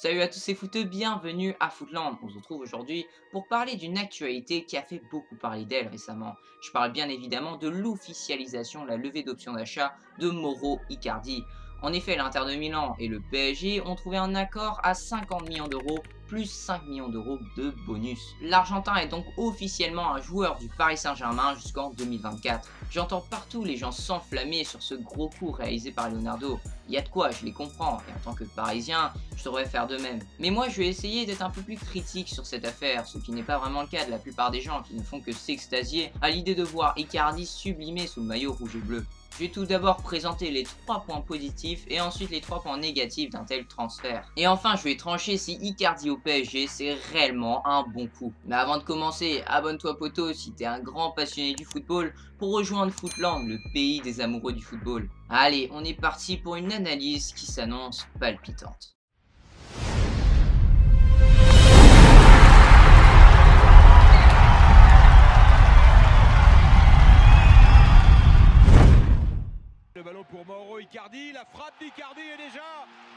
Salut à tous ces footeux, bienvenue à Footland. On se retrouve aujourd'hui pour parler d'une actualité qui a fait beaucoup parler d'elle récemment. Je parle bien évidemment de l'officialisation, la levée d'option d'achat de Mauro Icardi. En effet, l'Inter de Milan et le PSG ont trouvé un accord à 50 millions d'euros plus 5 millions d'euros de bonus. L'Argentin est donc officiellement un joueur du Paris Saint-Germain jusqu'en 2024. J'entends partout les gens s'enflammer sur ce gros coup réalisé par Leonardo. Il y a de quoi, je les comprends, et en tant que Parisien, je devrais faire de même. Mais moi, je vais essayer d'être un peu plus critique sur cette affaire, ce qui n'est pas vraiment le cas de la plupart des gens qui ne font que s'extasier à l'idée de voir Icardi sublimé sous le maillot rouge et bleu. Je vais tout d'abord présenter les 3 points positifs et ensuite les 3 points négatifs d'un tel transfert. Et enfin, je vais trancher si Icardi au PSG c'est réellement un bon coup. Mais avant de commencer, abonne-toi poto si t'es un grand passionné du football pour rejoindre Footland, le pays des amoureux du football. Allez, on est parti pour une analyse qui s'annonce palpitante. Le ballon pour Mauro Icardi, la frappe d'Icardi est déjà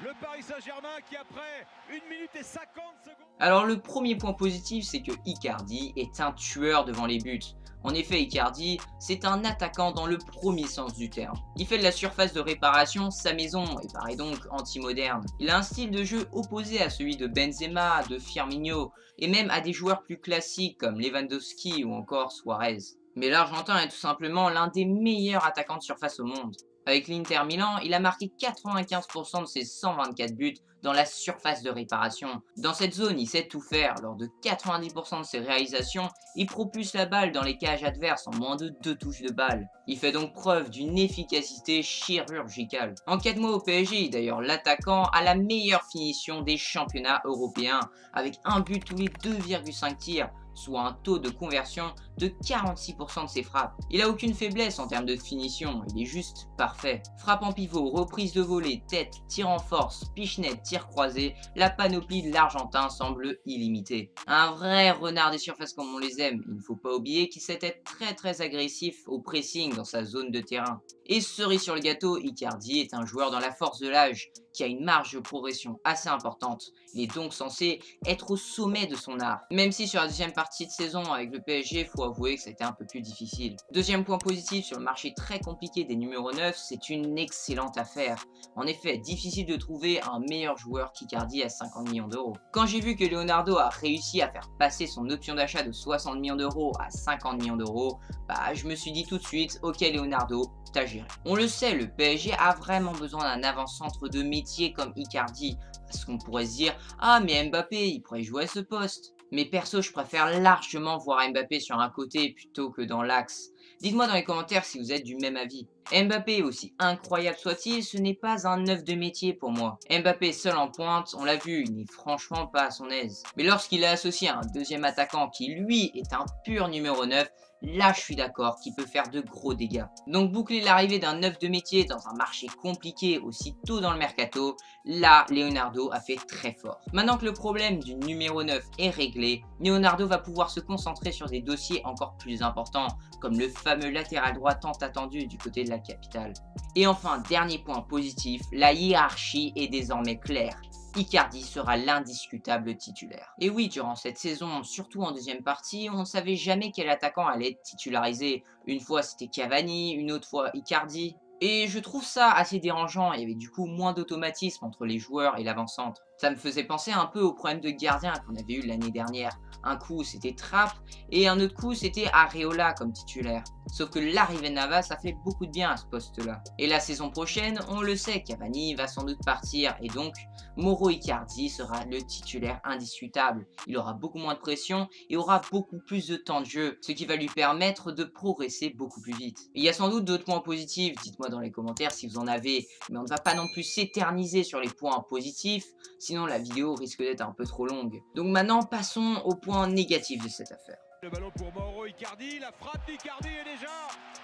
le Paris Saint-Germain qui après 1 minute et 50 secondes. Alors le premier point positif, c'est que Icardi est un tueur devant les buts. En effet, Icardi, c'est un attaquant dans le premier sens du terme. Il fait de la surface de réparation sa maison et paraît donc anti-moderne. Il a un style de jeu opposé à celui de Benzema, de Firmino et même à des joueurs plus classiques comme Lewandowski ou encore Suarez. Mais l'Argentin est tout simplement l'un des meilleurs attaquants de surface au monde. Avec l'Inter Milan, il a marqué 95% de ses 124 buts dans la surface de réparation. Dans cette zone, il sait tout faire. Lors de 90% de ses réalisations, il propulse la balle dans les cages adverses en moins de 2 touches de balle. Il fait donc preuve d'une efficacité chirurgicale. En 4 mois au PSG, d'ailleurs, l'attaquant a la meilleure finition des championnats européens, avec un but tous les 2,5 tirs, soit un taux de conversion de 46% de ses frappes. Il a aucune faiblesse en termes de finition, il est juste parfait. Frappe en pivot, reprise de volée, tête, tir en force, pichenette, tir croisé, la panoplie de l'Argentin semble illimitée. Un vrai renard des surfaces comme on les aime, il ne faut pas oublier qu'il sait être très agressif au pressing dans sa zone de terrain. Et cerise sur le gâteau, Icardi est un joueur dans la force de l'âge, qui a une marge de progression assez importante. Il est donc censé être au sommet de son art. Même si sur la deuxième partie de saison avec le PSG, faut avouer que ça a été un peu plus difficile. Deuxième point positif sur le marché très compliqué des numéros 9, c'est une excellente affaire. En effet, difficile de trouver un meilleur joueur qu'Icardi à 50 millions d'euros. Quand j'ai vu que Leonardo a réussi à faire passer son option d'achat de 60 millions d'euros à 50 millions d'euros, bah je me suis dit tout de suite, ok Leonardo, t'as géré. On le sait, le PSG a vraiment besoin d'un avant-centre de métier comme Icardi, parce qu'on pourrait se dire, ah mais Mbappé, il pourrait jouer à ce poste. Mais perso, je préfère largement voir Mbappé sur un côté plutôt que dans l'axe. Dites-moi dans les commentaires si vous êtes du même avis. Mbappé, aussi incroyable soit-il, ce n'est pas un œuf de métier pour moi. Mbappé seul en pointe, on l'a vu, il n'est franchement pas à son aise. Mais lorsqu'il est associé à un deuxième attaquant qui lui est un pur numéro 9, là je suis d'accord qu'il peut faire de gros dégâts. Donc boucler l'arrivée d'un œuf de métier dans un marché compliqué aussi tôt dans le mercato, là Leonardo a fait très fort. Maintenant que le problème du numéro 9 est réglé, Leonardo va pouvoir se concentrer sur des dossiers encore plus importants, comme le fameux latéral droit tant attendu du côté de la capitale. Et enfin, dernier point positif, la hiérarchie est désormais claire. Icardi sera l'indiscutable titulaire. Et oui, durant cette saison, surtout en deuxième partie, on ne savait jamais quel attaquant allait être titularisé. Une fois c'était Cavani, une autre fois Icardi. Et je trouve ça assez dérangeant, il y avait du coup moins d'automatisme entre les joueurs et l'avant-centre. Ça me faisait penser un peu au problème de gardien qu'on avait eu l'année dernière. Un coup c'était Trapp et un autre coup c'était Areola comme titulaire. Sauf que l'arrivée de Navas ça fait beaucoup de bien à ce poste-là. Et la saison prochaine, on le sait, Cavani va sans doute partir et donc Mauro Icardi sera le titulaire indiscutable. Il aura beaucoup moins de pression et aura beaucoup plus de temps de jeu, ce qui va lui permettre de progresser beaucoup plus vite. Et il y a sans doute d'autres points positifs, dites-moi dans les commentaires si vous en avez, mais on ne va pas non plus s'éterniser sur les points positifs, sinon la vidéo risque d'être un peu trop longue. Donc maintenant passons aux points négatifs de cette affaire. Le ballon pour Mauro Icardi, la frappe d'Icardi est déjà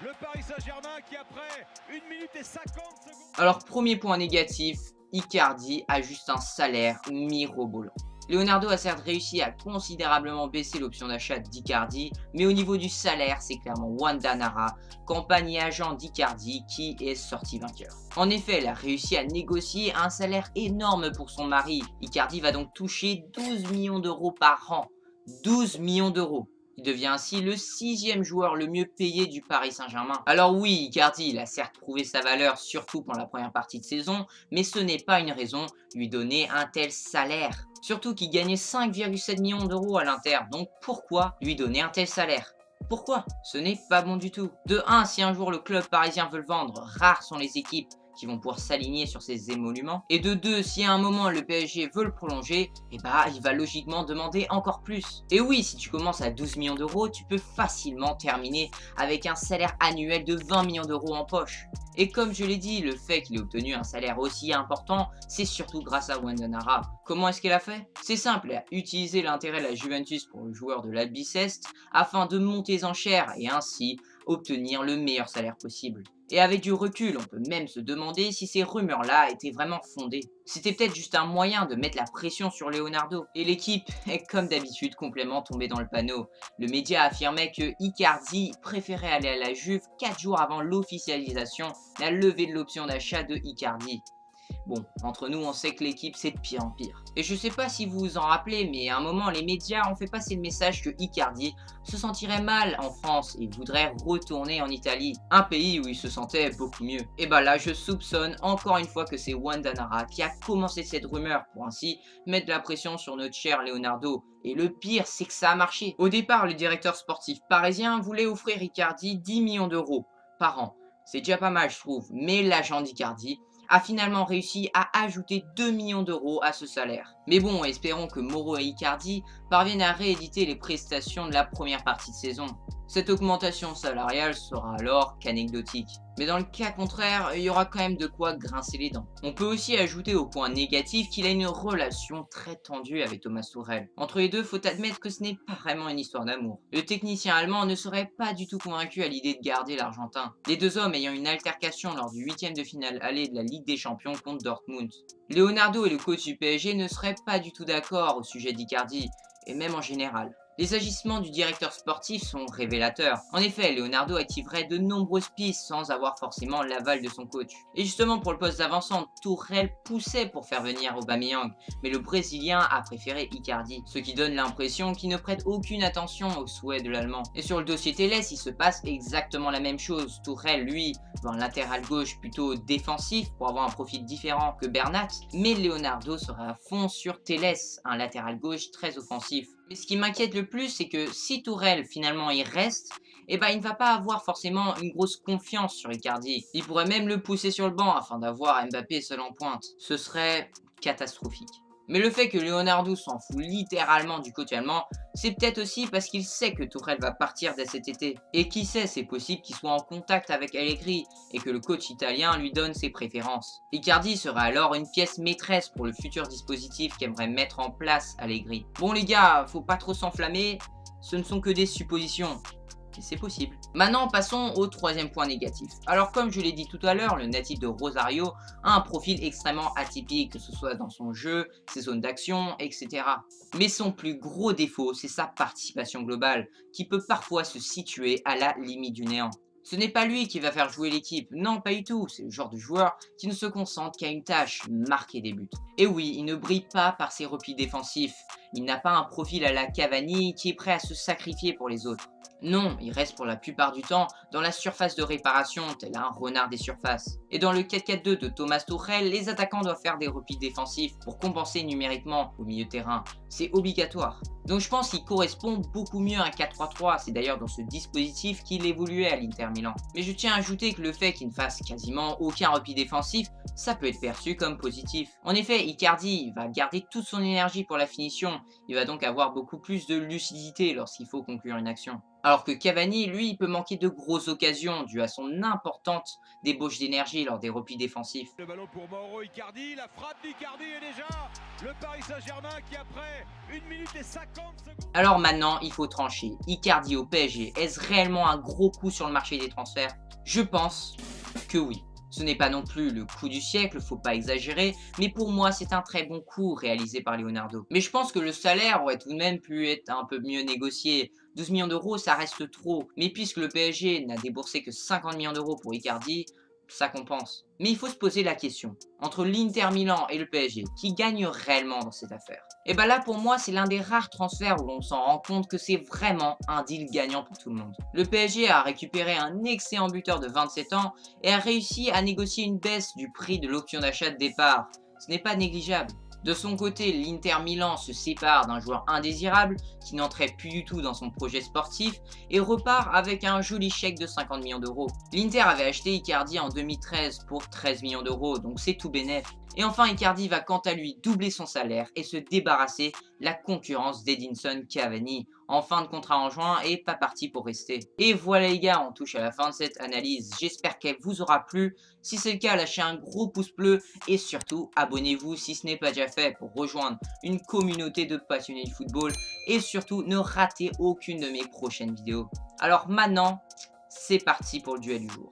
le Paris Saint-Germain qui après 1 minute et 50 secondes. Alors premier point négatif, Icardi a juste un salaire mirobolant. Leonardo a certes réussi à considérablement baisser l'option d'achat d'Icardi, mais au niveau du salaire, c'est clairement Wanda Nara, campagne et agent d'Icardi, qui est sorti vainqueur. En effet, elle a réussi à négocier un salaire énorme pour son mari. Icardi va donc toucher 12 millions d'euros par an. 12 millions d'euros. Il devient ainsi le 6e joueur le mieux payé du Paris Saint-Germain. Alors oui, Icardi, il a certes prouvé sa valeur, surtout pour la première partie de saison, mais ce n'est pas une raison lui donner un tel salaire. Surtout qu'il gagnait 5,7 millions d'euros à l'Inter, donc pourquoi lui donner un tel salaire? Pourquoi? Ce n'est pas bon du tout. De 1, si un jour le club parisien veut le vendre, rares sont les équipes qui vont pouvoir s'aligner sur ces émoluments. Et de 2, si à un moment le PSG veut le prolonger, et bah il va logiquement demander encore plus. Et oui, si tu commences à 12 millions d'euros, tu peux facilement terminer avec un salaire annuel de 20 millions d'euros en poche. Et comme je l'ai dit, le fait qu'il ait obtenu un salaire aussi important, c'est surtout grâce à Wanda Nara. Comment est-ce qu'elle a fait? C'est simple, elle a utilisé l'intérêt de la Juventus pour le joueur de l'Albiceste afin de monter les enchères et ainsi obtenir le meilleur salaire possible. Et avec du recul, on peut même se demander si ces rumeurs-là étaient vraiment fondées. C'était peut-être juste un moyen de mettre la pression sur Leonardo. Et l'équipe est comme d'habitude complètement tombée dans le panneau. Le média affirmait que Icardi préférait aller à la Juve 4 jours avant l'officialisation et la levée de l'option d'achat de Icardi. Bon, entre nous, on sait que l'équipe, c'est de pire en pire. Et je sais pas si vous vous en rappelez, mais à un moment, les médias ont fait passer le message que Icardi se sentirait mal en France et voudrait retourner en Italie, un pays où il se sentait beaucoup mieux. Et bah là, je soupçonne encore une fois que c'est Wanda Nara qui a commencé cette rumeur pour ainsi mettre de la pression sur notre cher Leonardo. Et le pire, c'est que ça a marché. Au départ, le directeur sportif parisien voulait offrir Icardi 10 millions d'euros par an. C'est déjà pas mal, je trouve, mais l'agent d'Icardi a finalement réussi à ajouter 2 millions d'euros à ce salaire. Mais bon, espérons que Mauro et Icardi parviennent à rééditer les prestations de la première partie de saison. Cette augmentation salariale sera alors qu'anecdotique. Mais dans le cas contraire, il y aura quand même de quoi grincer les dents. On peut aussi ajouter au point négatif qu'il a une relation très tendue avec Thomas Tuchel. Entre les deux, faut admettre que ce n'est pas vraiment une histoire d'amour. Le technicien allemand ne serait pas du tout convaincu à l'idée de garder l'Argentin. Les deux hommes ayant une altercation lors du 8e de finale aller de la Ligue des Champions contre Dortmund. Leonardo et le coach du PSG ne seraient pas du tout d'accord au sujet d'Icardi, et même en général. Les agissements du directeur sportif sont révélateurs. En effet, Leonardo activerait de nombreuses pistes sans avoir forcément l'aval de son coach. Et justement pour le poste d'avancante, Tuchel poussait pour faire venir Aubameyang, mais le Brésilien a préféré Icardi, ce qui donne l'impression qu'il ne prête aucune attention aux souhaits de l'Allemand. Et sur le dossier Telles, il se passe exactement la même chose. Tuchel, lui, veut un latéral gauche plutôt défensif pour avoir un profil différent que Bernat, mais Leonardo sera à fond sur Telles, un latéral gauche très offensif. Mais ce qui m'inquiète le plus, c'est que si Tuchel finalement il reste, eh ben, il ne va pas avoir forcément une grosse confiance sur Icardi. Il pourrait même le pousser sur le banc afin d'avoir Mbappé seul en pointe. Ce serait catastrophique. Mais le fait que Leonardo s'en fout littéralement du coach allemand, c'est peut-être aussi parce qu'il sait que Tuchel va partir dès cet été. Et qui sait, c'est possible qu'il soit en contact avec Allegri et que le coach italien lui donne ses préférences. Icardi sera alors une pièce maîtresse pour le futur dispositif qu'aimerait mettre en place Allegri. Bon les gars, faut pas trop s'enflammer, ce ne sont que des suppositions. C'est possible. Maintenant, passons au troisième point négatif. Alors, comme je l'ai dit tout à l'heure, le natif de Rosario a un profil extrêmement atypique, que ce soit dans son jeu, ses zones d'action, etc. Mais son plus gros défaut, c'est sa participation globale, qui peut parfois se situer à la limite du néant. Ce n'est pas lui qui va faire jouer l'équipe, non pas du tout, c'est le genre de joueur qui ne se concentre qu'à une tâche, marquer des buts. Et oui, il ne brille pas par ses replis défensifs, il n'a pas un profil à la Cavani qui est prêt à se sacrifier pour les autres. Non, il reste pour la plupart du temps dans la surface de réparation, tel un renard des surfaces. Et dans le 4-4-2 de Thomas Tuchel, les attaquants doivent faire des replis défensifs pour compenser numériquement au milieu de terrain. C'est obligatoire. Donc je pense qu'il correspond beaucoup mieux à un 4-3-3, c'est d'ailleurs dans ce dispositif qu'il évoluait à l'Inter Milan. Mais je tiens à ajouter que le fait qu'il ne fasse quasiment aucun repli défensif, ça peut être perçu comme positif. En effet, Icardi va garder toute son énergie pour la finition, il va donc avoir beaucoup plus de lucidité lorsqu'il faut conclure une action. Alors que Cavani, lui, il peut manquer de grosses occasions dues à son importante débauche d'énergie lors des replis défensifs. Le ballon pour Mauro Icardi, la frappe d'Icardi est déjà le Paris Saint-Germain qui après 1 minute et 50 secondes... Alors maintenant, il faut trancher. Icardi au PSG, est-ce réellement un gros coup sur le marché des transferts? Je pense que oui. Ce n'est pas non plus le coup du siècle, faut pas exagérer, mais pour moi c'est un très bon coup réalisé par Leonardo. Mais je pense que le salaire aurait tout de même pu être un peu mieux négocié. 12 millions d'euros ça reste trop, mais puisque le PSG n'a déboursé que 50 millions d'euros pour Icardi, ça compense. Mais il faut se poser la question, entre l'Inter Milan et le PSG, qui gagne réellement dans cette affaire? Et bah là pour moi c'est l'un des rares transferts où l'on s'en rend compte que c'est vraiment un deal gagnant pour tout le monde. Le PSG a récupéré un excellent buteur de 27 ans et a réussi à négocier une baisse du prix de l'option d'achat de départ. Ce n'est pas négligeable. De son côté, l'Inter Milan se sépare d'un joueur indésirable qui n'entrait plus du tout dans son projet sportif et repart avec un joli chèque de 50 millions d'euros. L'Inter avait acheté Icardi en 2013 pour 13 millions d'euros, donc c'est tout bénef. Et enfin, Icardi va quant à lui doubler son salaire et se débarrasser la concurrence d'Edinson Cavani, en fin de contrat en juin et pas parti pour rester. Et voilà les gars, on touche à la fin de cette analyse, j'espère qu'elle vous aura plu. Si c'est le cas, lâchez un gros pouce bleu et surtout abonnez-vous si ce n'est pas déjà fait pour rejoindre une communauté de passionnés de football et surtout ne ratez aucune de mes prochaines vidéos. Alors maintenant, c'est parti pour le duel du jour.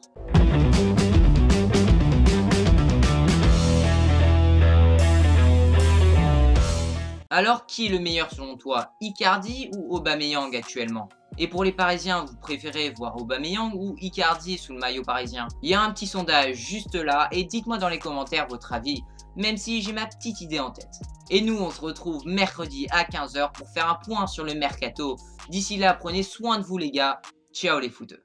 Alors, qui est le meilleur selon toi, Icardi ou Aubameyang actuellement? Et pour les Parisiens, vous préférez voir Aubameyang ou Icardi sous le maillot parisien? Il y a un petit sondage juste là et dites-moi dans les commentaires votre avis, même si j'ai ma petite idée en tête. Et nous, on se retrouve mercredi à 15 h pour faire un point sur le mercato. D'ici là, prenez soin de vous les gars. Ciao les footeux.